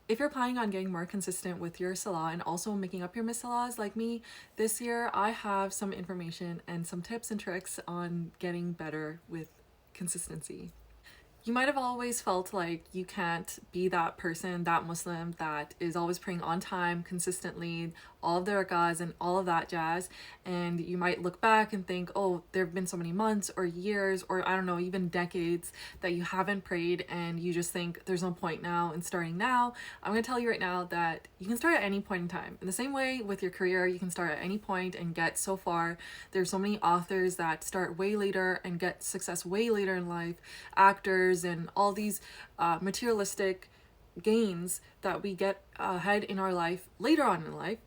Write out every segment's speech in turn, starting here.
If you're planning on getting more consistent with your salah and also making up your salahs like me this year, I have some information and some tips and tricks on getting better with consistency. You might have always felt like you can't be that person, that Muslim that is always praying on time, consistently, all of the rakahs and all of that jazz. And you might look back and think, oh, there have been so many months or years or I don't know, even decades that you haven't prayed, and you just think there's no point now in starting now. I'm going to tell you right now that you can start at any point in time. In the same way with your career, you can start at any point and get so far. There's so many authors that start way later and get success way later in life, actors and all these materialistic gains that we get ahead in our life later on in life.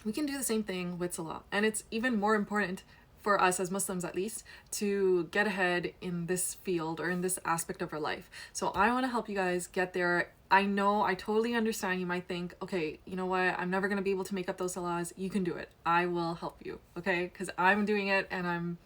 We can do the same thing with salah, and it's even more important for us as Muslims at least to get ahead in this field or in this aspect of our life. So I want to help you guys get there. I know, I totally understand. You might think, okay, you know what, I'm never going to be able to make up those salahs. You can do it. I will help you, okay? Because I'm doing it and I'm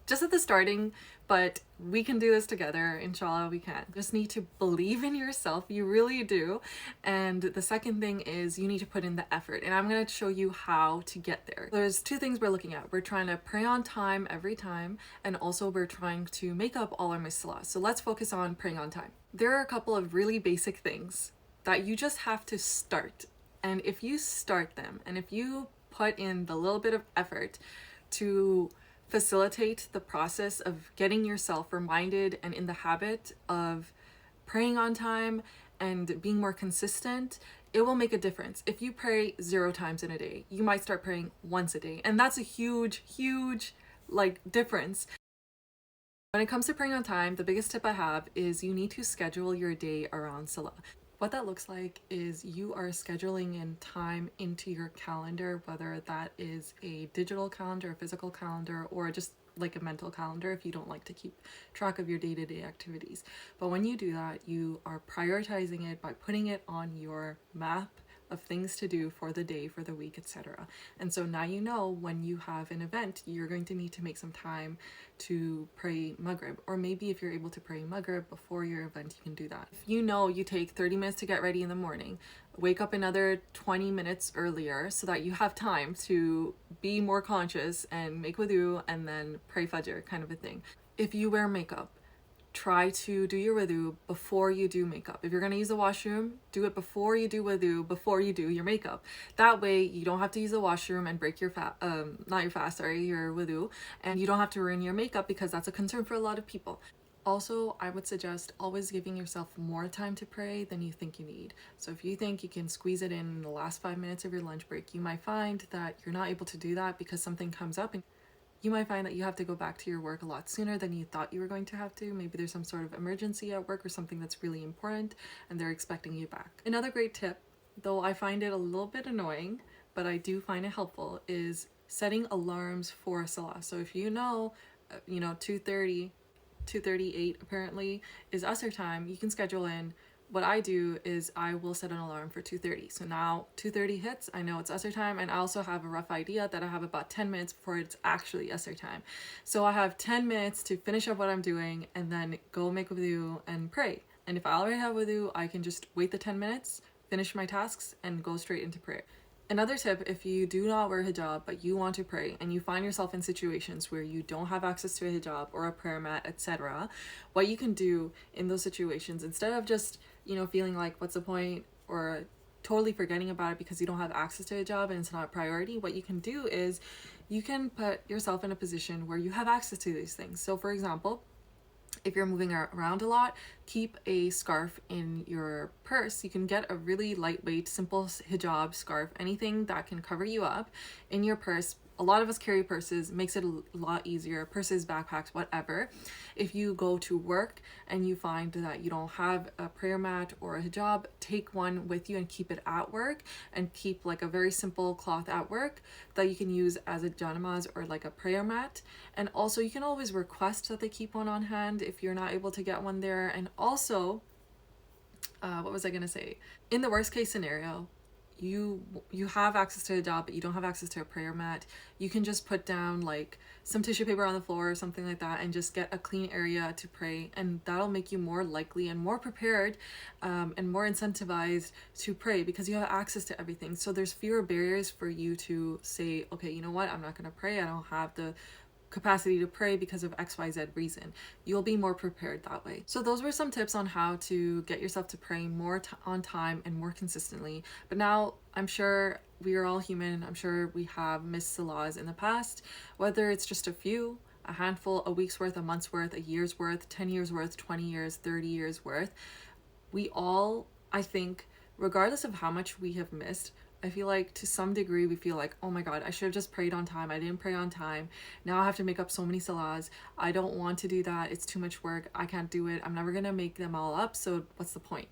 just at the starting, but we can do this together. Inshallah, we can. Just need to believe in yourself. You really do. And the second thing is you need to put in the effort. And I'm going to show you how to get there. There's two things we're looking at. We're trying to pray on time every time, and also we're trying to make up all our missed salahs. So let's focus on praying on time. There are a couple of really basic things that you just have to start. And if you start them, and if you put in the little bit of effort to facilitate the process of getting yourself reminded and in the habit of praying on time and being more consistent, it will make a difference. If you pray 0 times in a day, you might start praying once a day. And that's a huge difference. When it comes to praying on time, the biggest tip I have is you need to schedule your day around salah. What that looks like is you are scheduling in time into your calendar, whether that is a digital calendar, a physical calendar, or just like a mental calendar if you don't like to keep track of your day-to-day activities. But when you do that, you are prioritizing it by putting it on your map of things to do for the day, for the week, etc. And so now you know when you have an event, you're going to need to make some time to pray Maghrib. Or maybe if you're able to pray Maghrib before your event, you can do that. If you know you take 30 minutes to get ready in the morning, wake up another 20 minutes earlier so that you have time to be more conscious and make wudu and then pray Fajr, kind of a thing. If you wear makeup, try to do your wudu before you do makeup. If you're going to use the washroom, do it before you do wudu, before you do your makeup. That way you don't have to use the washroom and break your your wudu, and you don't have to ruin your makeup because that's a concern for a lot of people. Also, I would suggest always giving yourself more time to pray than you think you need. So if you think you can squeeze it in the last 5 minutes of your lunch break, you might find that you're not able to do that because something comes up, and you might find that you have to go back to your work a lot sooner than you thought you were going to have to. Maybe there's some sort of emergency at work or something that's really important and they're expecting you back. Another great tip, though I find it a little bit annoying, but I do find it helpful, is setting alarms for salah. So if you know 2:30, 2:38 apparently is Asr time, you can schedule in. What I do is I will set an alarm for 2:30. So now 2:30 hits, I know it's Asr time, and I also have a rough idea that I have about 10 minutes before it's actually Asr time. So I have 10 minutes to finish up what I'm doing and then go make wudu and pray. And if I already have wudu, I can just wait the 10 minutes, finish my tasks, and go straight into prayer. Another tip, if you do not wear hijab but you want to pray and you find yourself in situations where you don't have access to a hijab or a prayer mat, etc., what you can do in those situations, instead of just feeling like what's the point or totally forgetting about it because you don't have access to a hijab and it's not a priority, what you can do is you can put yourself in a position where you have access to these things. So for example, if you're moving around a lot, keep a scarf in your purse. You can get a really lightweight, simple hijab scarf, anything that can cover you up in your purse. A lot of us carry purses, makes it a lot easier. Purses, backpacks, whatever. If you go to work and you find that you don't have a prayer mat or a hijab, take one with you and keep it at work, and keep like a very simple cloth at work that you can use as a janamaz or like a prayer mat. And also you can always request that they keep one on hand if you're not able to get one there. And also, what was I gonna say? In the worst case scenario, you have access to a job but you don't have access to a prayer mat, you can just put down like some tissue paper on the floor or something like that and just get a clean area to pray, and that'll make you more likely and more prepared, and more incentivized to pray because you have access to everything. So there's fewer barriers for you to say, okay, you know what, I'm not going to pray, I don't have the capacity to pray because of XYZ reason. You'll be more prepared that way. So those were some tips on how to get yourself to pray more on time and more consistently. But now I'm sure we are all human. I'm sure we have missed salahs in the past, whether it's just a few, a handful, a week's worth, a month's worth, a year's worth, 10 years worth, 20 years, 30 years worth. We all, I think, regardless of how much we have missed, I feel like to some degree we feel like, oh my god, I should have just prayed on time. I didn't pray on time. Now I have to make up so many salahs. I don't want to do that. It's too much work. I can't do it. I'm never gonna make them all up, so what's the point?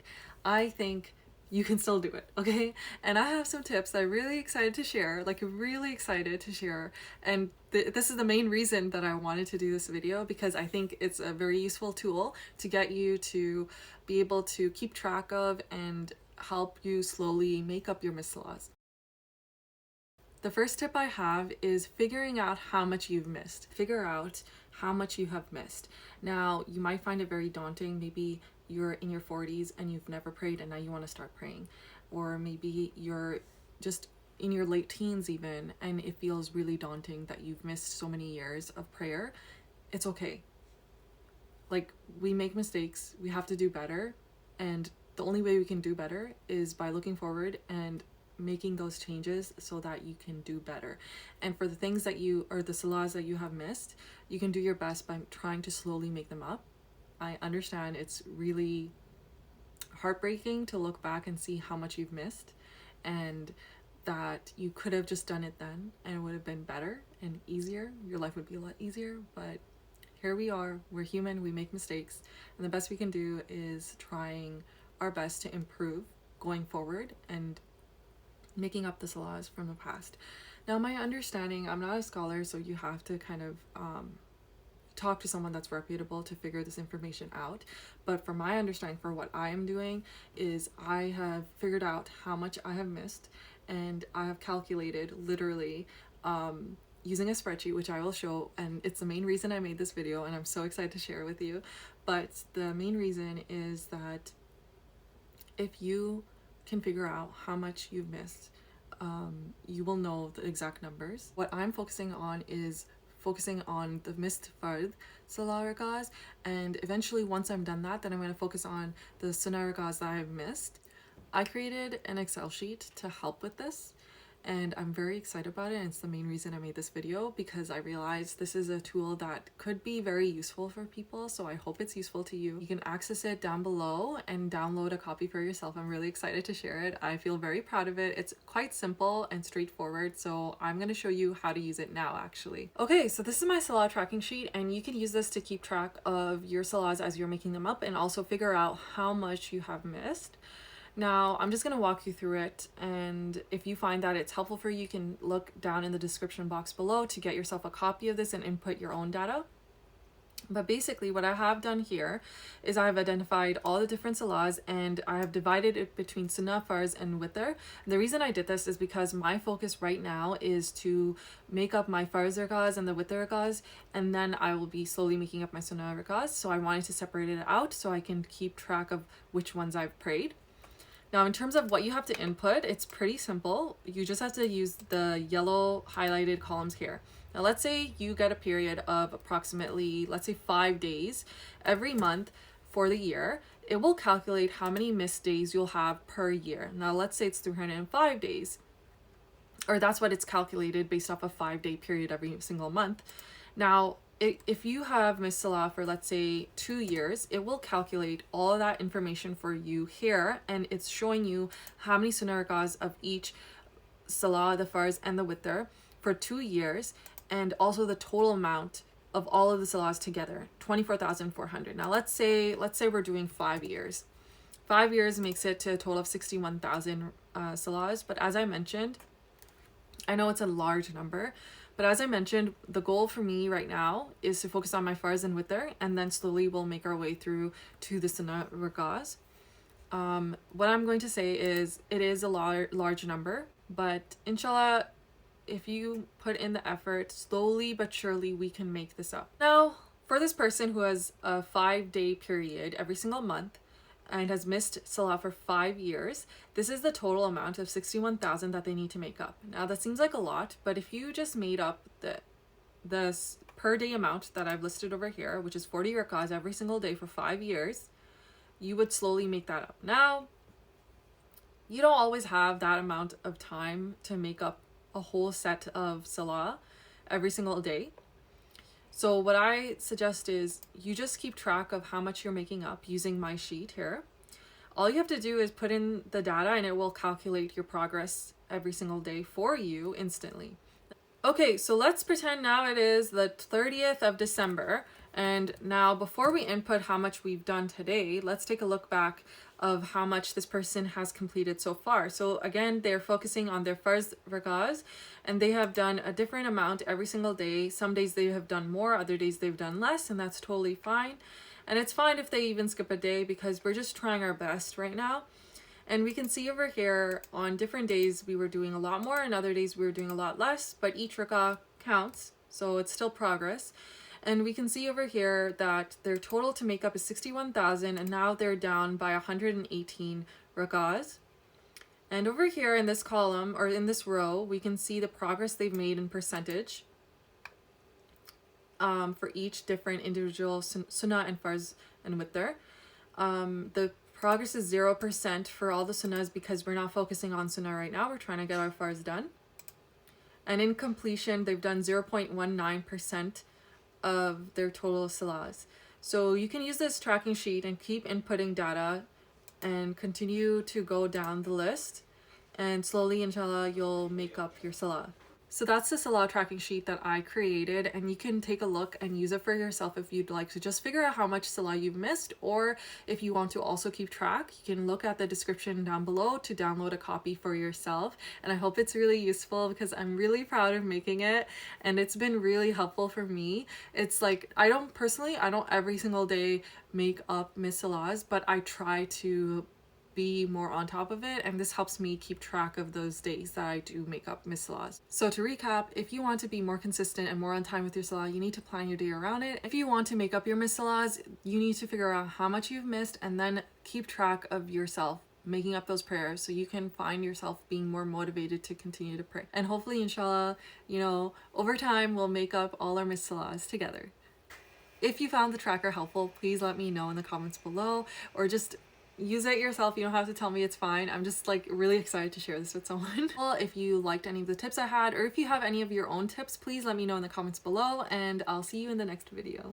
I think you can still do it, okay? And I have some tips that I'm really excited to share, and this is the main reason that I wanted to do this video, because I think it's a very useful tool to get you to be able to keep track of and help you slowly make up your missed salahs. The first tip I have is figuring out how much you've missed. Figure out how much you have missed. Now, you might find it very daunting. Maybe you're in your 40s and you've never prayed and now you want to start praying. Or maybe you're just in your late teens even and it feels really daunting that you've missed so many years of prayer. It's okay. Like, we make mistakes. We have to do better. And the only way we can do better is by looking forward and making those changes so that you can do better. And for the things that the salahs that you have missed, you can do your best by trying to slowly make them up. I understand it's really heartbreaking to look back and see how much you've missed, and that you could have just done it then and it would have been better and easier. Your life would be a lot easier, but here we are. We're human, we make mistakes, and the best we can do is trying our best to improve going forward and making up the salahs from the past. Now, my understanding, I'm not a scholar, so you have to kind of talk to someone that's reputable to figure this information out. But from my understanding, for what I am doing, is I have figured out how much I have missed, and I have calculated literally using a spreadsheet, which I will show, and it's the main reason I made this video and I'm so excited to share it with you. But the main reason is that if you can figure out how much you've missed, you will know the exact numbers. What I'm focusing on is focusing on the missed fard salah rakahs, and eventually once I'm done that, then I'm going to focus on the sunnah rakahs that I've missed. I created an Excel sheet to help with this, and I'm very excited about it, and it's the main reason I made this video, because I realized this is a tool that could be very useful for people, so I hope it's useful to you. You can access it down below and download a copy for yourself. I'm really excited to share it. I feel very proud of it. It's quite simple and straightforward, so I'm going to show you how to use it now actually. Okay, so this is my salah tracking sheet, and you can use this to keep track of your salahs as you're making them up and also figure out how much you have missed. Now, I'm just going to walk you through it, and if you find that it's helpful for you, you can look down in the description box below to get yourself a copy of this and input your own data. But basically what I have done here is I've identified all the different salahs and I have divided it between sunnah, farz, and witr. The reason I did this is because my focus right now is to make up my farz rakahs and the witr rakahs, and then I will be slowly making up my sunnah rakahs. So I wanted to separate it out so I can keep track of which ones I've prayed. Now, in terms of what you have to input, it's pretty simple. You just have to use the yellow highlighted columns here. Now, let's say you get a period of approximately, let's say 5 days every month for the year. It will calculate how many missed days you'll have per year. Now, let's say it's 305 days, or that's what it's calculated based off a 5-day period every single month. Now, if you have missed salah for, let's say, 2 years, it will calculate all of that information for you here, and it's showing you how many sunnah rakahs of each salah, the farz, and the witr for 2 years, and also the total amount of all of the salahs together, 24,400. Now, let's say we're doing 5 years. 5 years makes it to a total of 61,000 salahs, but as I mentioned, I know it's a large number, but as I mentioned, the goal for me right now is to focus on my farz and witr, and then slowly we'll make our way through to the sunnah rakahs. What I'm going to say is it is a large number, but inshallah, if you put in the effort, slowly but surely we can make this up. Now, for this person who has a 5-day period every single month and has missed Salah for 5 years, this is the total amount of 61,000 that they need to make up. Now that seems like a lot, but if you just made up the per day amount that I've listed over here, which is 40 rakahs every single day for 5 years, you would slowly make that up. Now, you don't always have that amount of time to make up a whole set of Salah every single day. So what I suggest is you just keep track of how much you're making up using my sheet here. All you have to do is put in the data and it will calculate your progress every single day for you instantly. Okay, so let's pretend now it is the 30th of December. And now before we input how much we've done today, let's take a look back of how much this person has completed so far. So again, they're focusing on their first rakahs and they have done a different amount every single day. Some days they have done more, other days they've done less, and that's totally fine. And it's fine if they even skip a day because we're just trying our best right now. And we can see over here on different days we were doing a lot more and other days we were doing a lot less, but each rakah counts, so it's still progress. And we can see over here that their total to make up is 61,000 and now they're down by 118 rakahs. And over here in this column or in this row, we can see the progress they've made in percentage for each different individual sunnah and farz and witr. The progress is 0% for all the sunnahs because we're not focusing on sunnah right now. We're trying to get our farz done. And in completion, they've done 0.19% of their total salahs. So you can use this tracking sheet and keep inputting data and continue to go down the list, and slowly inshallah you'll make up your salah. So that's the Salah tracking sheet that I created, and you can take a look and use it for yourself if you'd like to just figure out how much Salah you've missed, or if you want to also keep track, you can look at the description down below to download a copy for yourself. And I hope it's really useful because I'm really proud of making it and it's been really helpful for me. It's like, I don't every single day make up missed Salahs, but I try to be more on top of it, and this helps me keep track of those days that I do make up missed salahs. So to recap, if you want to be more consistent and more on time with your salah, you need to plan your day around it. If you want to make up your missed salahs, you need to figure out how much you've missed and then keep track of yourself making up those prayers so you can find yourself being more motivated to continue to pray. And hopefully inshallah, over time we'll make up all our missed salahs together. If you found the tracker helpful, please let me know in the comments below, or just use it yourself. You don't have to tell me, it's fine. I'm just really excited to share this with someone. Well, if you liked any of the tips I had, or if you have any of your own tips, please let me know in the comments below, and I'll see you in the next video.